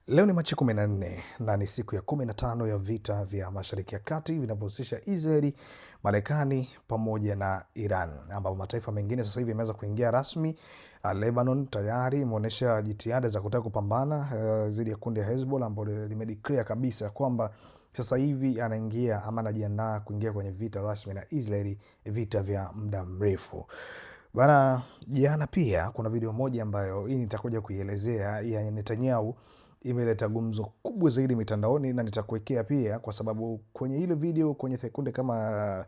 Leo ni Machi 14 na ni siku ya 15 ya vita vya Mashariki ya Kati vinavyohusisha Israeli, Marekani pamoja na Iran, ambapo mataifa mengine sasa hivi yameanza kuingia rasmi. Lebanon tayari imeonyesha jitihada za kutaka kupambana dhidi ya kundi ya Hezbollah ambalo limedeclare kabisa kwamba sasa hivi anaingia ama anajiandaa kuingia kwenye vita rasmi na Israeli, vita vya muda mrefu. Bana, jana pia kuna video moja ambayo hii nitakuja kuielezea ya Netanyahu imeleta gumzo kubwa zaidi mitandaoni, na nitakuwekea pia kwa sababu kwenye ile video kwenye sekunde kama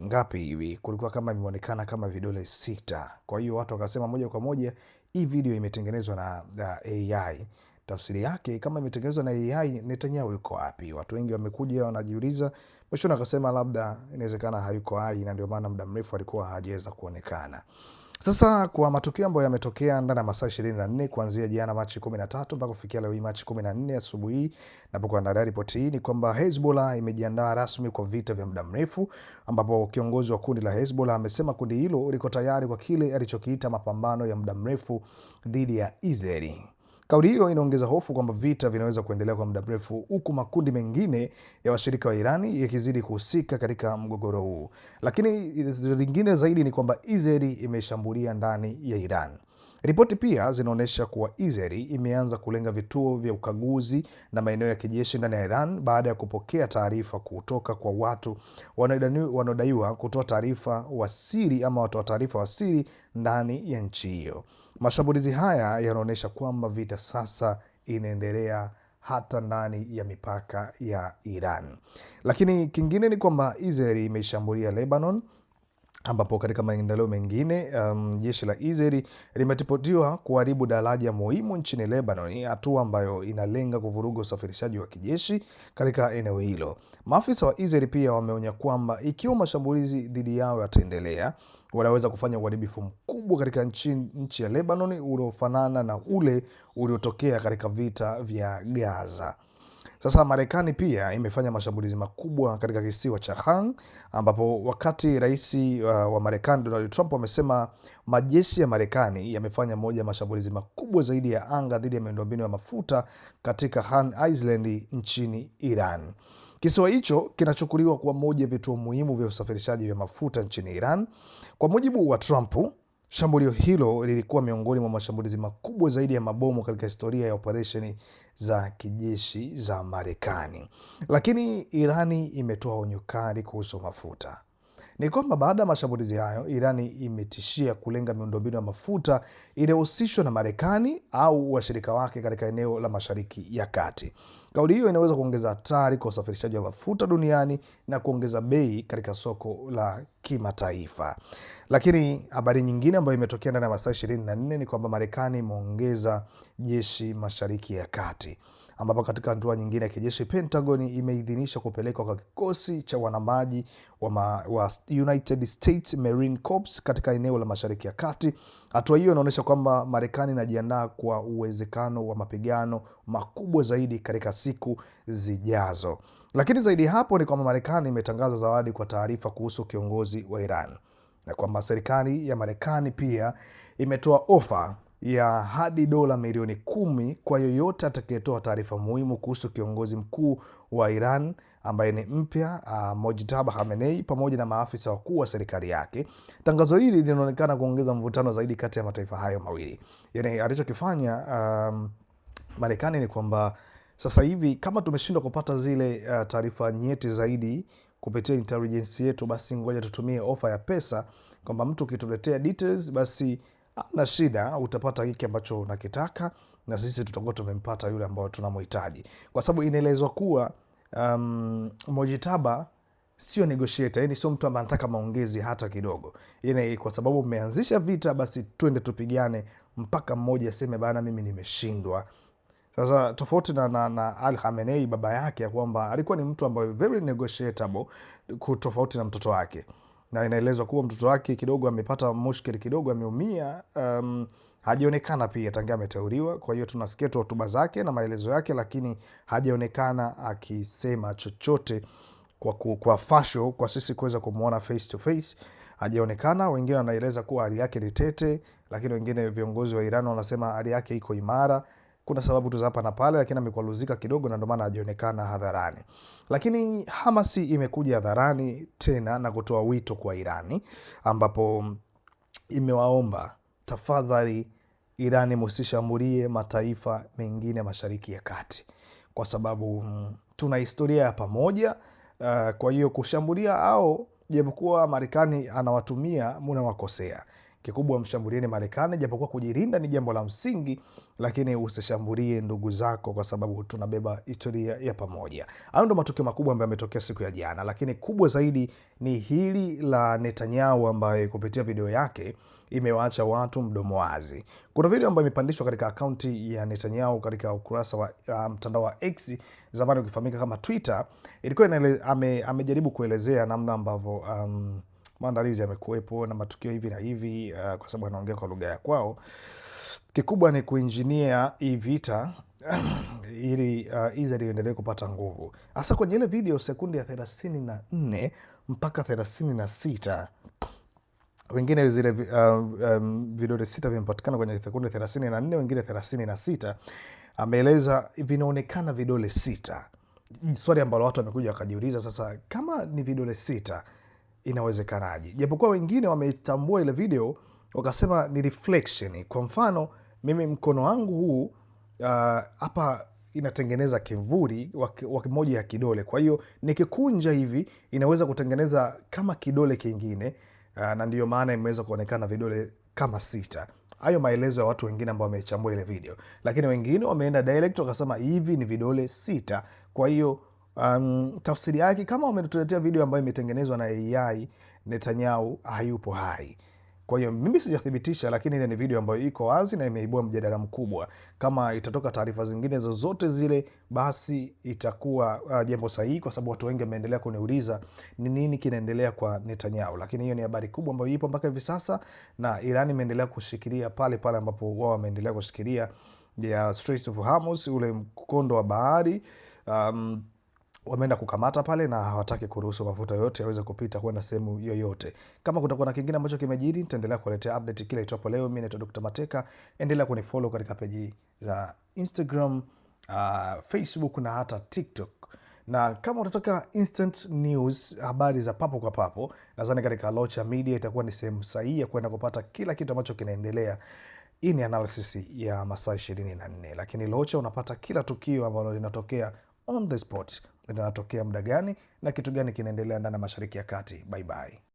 ngapi hivi kulikuwa kama imeonekana kama vidole 6. Kwa hiyo watu wakasema moja kwa moja hii video imetengenezwa na AI. Tafsiri yake kama imetengenezwa na AI, Netanyahu yuko wapi? Watu wengi wamekuja wanajiuliza, mwisho akasema labda inawezekana hayuko hai na ndio maana muda mrefu alikuwa hajaweza kuonekana. Sasa kwa matukio ambayo yametokea ndani ya masaa 24 kuanzia jana Machi 13 mpaka kufikia leo hii Machi 14 asubuhi napokuandaa ripoti hii, ni kwamba Hezbollah imejiandaa rasmi kwa vita vya muda mrefu, ambapo kiongozi wa kundi la Hezbollah amesema kundi hilo liko tayari kwa kile alichokiita mapambano ya muda mrefu dhidi ya Israeli. Kauli hiyo inaongeza hofu kwamba vita vinaweza kuendelea kwa muda mrefu, huku makundi mengine ya washirika wa Irani yakizidi kuhusika katika mgogoro huu. Lakini lingine zaidi ni kwamba Israeli imeshambulia ndani ya Iran. Ripoti pia zinaonyesha kuwa Israeli imeanza kulenga vituo vya ukaguzi na maeneo ya kijeshi ndani ya Iran baada ya kupokea taarifa kutoka kwa watu wanaodaiwa kutoa taarifa wa siri ama watoa taarifa wa siri ndani ya nchi hiyo. Mashambulizi haya yanaonyesha kwamba vita sasa inaendelea hata ndani ya mipaka ya Iran. Lakini kingine ni kwamba Israeli imeshambulia Lebanon, ambapo katika maendeleo mengine jeshi la Israeli limeripotiwa kuharibu daraja muhimu nchini Lebanon, hatua ambayo inalenga kuvuruga usafirishaji wa kijeshi katika eneo hilo. Maafisa wa Israeli pia wameonya kwamba ikiwa mashambulizi dhidi yao yataendelea, wanaweza kufanya uharibifu mkubwa katika nchi ya Lebanon uliofanana na ule uliotokea katika vita vya Gaza. Sasa Marekani pia imefanya mashambulizi makubwa katika kisiwa cha Han, ambapo wakati rais wa Marekani Donald Trump amesema majeshi ya Marekani yamefanya moja ya mashambulizi makubwa zaidi ya anga dhidi ya miundombinu ya mafuta katika Han Island nchini Iran. Kisiwa hicho kinachukuliwa kuwa moja ya vituo muhimu vya usafirishaji vya mafuta nchini Iran. Kwa mujibu wa Trump, shambulio hilo lilikuwa miongoni mwa mashambulizi makubwa zaidi ya mabomu katika historia ya operesheni za kijeshi za Marekani. Lakini Irani imetoa onyo kali kuhusu mafuta. Ni kwamba baada ya mashambulizi hayo, Irani imetishia kulenga miundombinu ya mafuta iliyohusishwa na Marekani au washirika wake katika eneo la Mashariki ya Kati. Kauli hiyo inaweza kuongeza hatari kwa usafirishaji wa mafuta duniani na kuongeza bei katika soko la kimataifa. Lakini habari nyingine ambayo imetokea ndani ya masaa 24 ni kwamba Marekani imeongeza jeshi Mashariki ya Kati, ambapo katika hatua nyingine ya kijeshi, Pentagon imeidhinisha kupelekwa kwa kikosi cha wanamaji wa United States Marine Corps katika eneo la Mashariki ya Kati. Hatua hiyo inaonyesha kwamba Marekani inajiandaa kwa uwezekano wa mapigano makubwa zaidi katika siku zijazo. Lakini zaidi hapo ni kwamba Marekani imetangaza zawadi kwa taarifa kuhusu kiongozi wa Iran, na kwamba serikali ya Marekani pia imetoa ofa ya hadi dola milioni 10 kwa yoyote atakayetoa taarifa muhimu kuhusu kiongozi mkuu wa Iran ambaye ni mpya, Mojtaba Khamenei, pamoja na maafisa wakuu wa serikali yake. Tangazo hili linaonekana kuongeza mvutano zaidi kati ya mataifa hayo mawili. Yaani alichokifanya Marekani ni kwamba sasa hivi kama tumeshindwa kupata zile taarifa nyeti zaidi kupitia intelligence yetu, basi ngoja tutumie ofa ya pesa, kwamba mtu ukituletea details basi hamna shida, utapata hiki ambacho unakitaka na sisi tutakuwa tumempata yule ambao tunamhitaji. Kwa sababu inaelezwa kuwa Mojtaba sio negotiator, yani sio mtu ambaye anataka maongezi hata kidogo. Yani kwa sababu umeanzisha vita, basi twende tupigane mpaka mmoja aseme bana mimi nimeshindwa. Sasa tofauti na Ali Khamenei baba yake, ya kwamba alikuwa ni mtu ambaye very negotiable, tofauti na mtoto wake. Na inaelezwa kuwa mtoto wake kidogo amepata mushkili kidogo, ameumia, hajaonekana pia tangia ameteuliwa. Kwa hiyo tunasikia tu hotuba zake na maelezo yake, lakini hajaonekana akisema chochote kwa fasho kwa sisi kuweza kumuona face to face. Hajaonekana. Wengine wanaeleza kuwa hali yake ni tete, lakini wengine viongozi wa Iran wanasema hali yake iko imara. kuna sababu tu za hapa na pale, lakini amekwaluzika kidogo na ndio maana hajaonekana hadharani. Lakini Hamas imekuja hadharani tena na kutoa wito kwa Irani, ambapo imewaomba tafadhali Irani msishambulie mataifa mengine Mashariki ya Kati, kwa sababu tuna historia ya pamoja. Kwa hiyo kushambulia au japokuwa Marekani anawatumia munawakosea. Kikubwa mshambulieni Marekani, japokuwa kujilinda ni jambo la msingi, lakini usishambulie ndugu zako kwa sababu tunabeba historia ya pamoja. Hayo ndo matukio makubwa ambayo yametokea siku ya jana, lakini kubwa zaidi ni hili la Netanyahu ambaye kupitia video yake imewaacha watu mdomo wazi. Kuna video ambayo imepandishwa katika akaunti ya Netanyahu katika ukurasa wa mtandao wa X, zamani ukifahamika kama Twitter. Ilikuwa amejaribu kuelezea namna ambavyo maandalizi yamekuwepo na matukio hivi na hivi, kwa sababu anaongea kwa lugha ya kwao. Kikubwa ni kuinjinia hii vita ili Israel iendelee kupata nguvu. Hasa kwenye ile video sekunde ya 34 mpaka 36, wengine zile vidole 6 vimepatikana kwenye sekunde 34, wengine 36. Ameeleza vinaonekana vidole 6. Swali ambalo watu wamekuja wakajiuliza, sasa kama ni vidole 6 inawezekanaje? Japokuwa wengine wametambua ile video wakasema ni reflection. Kwa mfano mimi mkono wangu huu hapa inatengeneza kimvuli wa kimoja ya kidole, kwa hiyo nikikunja hivi inaweza kutengeneza kama kidole kingine, na ndiyo maana imeweza kuonekana vidole kama 6. Hayo maelezo ya watu wengine ambao wamechambua ile video, lakini wengine wameenda direct wakasema hivi ni vidole 6. Kwa hiyo tafsiri yake kama wametuletea video ambayo imetengenezwa na AI, Netanyahu hayupo hai. Kwa hiyo mimi sijathibitisha, lakini ile ni video ambayo iko wazi na imeibua mjadala mkubwa. Kama itatoka taarifa zingine zozote zile, basi itakuwa jambo sahihi, kwa sababu watu wengi wameendelea kuniuliza ni nini kinaendelea kwa Netanyahu. Lakini hiyo ni habari kubwa ambayo ipo mpaka hivi sasa, na Iran imeendelea kushikilia pale pale ambapo wao wameendelea kushikilia ya Strait of Hormuz, ule mkondo wa bahari. Wameenda kukamata pale na hawataki kuruhusu mafuta yote yaweze kupita kwenda sehemu yoyote. Kama kutakuwa na kingine ambacho kimejiri, nitaendelea kuletea update kila itapo leo. Mimi naitwa Dr. Mateka. Endelea kunifollow katika peji za Instagram, Facebook na hata TikTok. Na kama unataka instant news, habari za papo kwa papo, nadhani katika Locha Media itakuwa ni sehemu sahihi ya kwenda kupata kila kitu ambacho kinaendelea. Hii ni analysis ya masaa 24, lakini Locha unapata kila tukio ambalo linatokea on the spot, linatokea muda gani na kitu gani kinaendelea ndani ya Mashariki ya Kati. Bye bye.